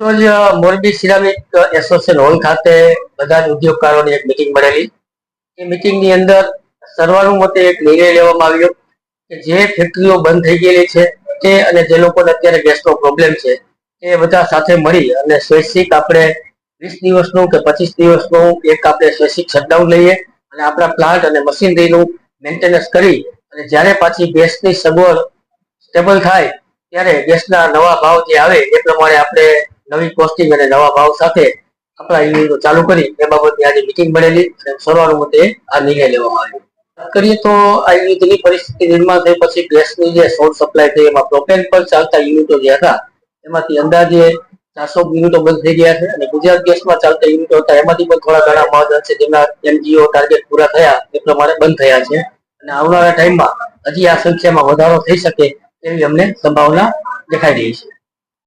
રોજ Morbi ceramic association hall ખાતે બધા જ ઉદ્યોગકારોની એક મિટિંગ મળેલી. એ મિટિંગની અંદર સર્વાનુમતે એક નિર્ણય લેવામાં આવ્યો કે જે ફેક્ટરીઓ બંધ થઈ ગયેલી છે તે અને જે લોકોને અત્યારે ગેસનો પ્રોબ્લેમ છે એ બધા સાથે મળી અને સ્વૈચ્છિક આપણે 20 દિવસનું કે 25 દિવસનું એક આપણે સ્વૈચ્છિક શટડાઉન લઈએ અને આપણા પ્લાન્ટ અને મશીનરીનું મેન્ટેનન્સ કરી અને જ્યારે પાછી ગેસની સગવડ સ્ટેબલ થાય ત્યારે ગેસના નવા ભાવ જે આવે એ પ્રમાણે આપણે નવી કોસ્ટિંગ અને નવા ભાવ સાથે આપણા યુનિટો ચાલુ કરી એ બાબતની આજે મિટિંગ મળેલી અને સર્વાનુમતે આ નિર્ણય લેવામાં આવ્યો. વાત કરીએ તો આ યુદ્ધની પરિસ્થિતિ નિર્માણ થઈ પછી ગેસની જે શોર્ટ સપ્લાય થઈ એમાં પ્રોપેન પર ચાલતા યુનિટો જે હતા એમાંથી અંદાજે 400 યુનિટો બંધ થઈ ગયા છે અને ગુજરાત ગેસમાં ચાલતા યુનિટો હતા એમાંથી પણ થોડા ઘણા મહત્વ છે જેમના એમજીઓ ટાર્ગેટ પૂરા થયા એ પ્રમાણે બંધ થયા છે અને આવનારા ટાઈમમાં હજી આ સંખ્યામાં વધારો થઈ શકે એવી અમને સંભાવના દેખાઈ રહી છે.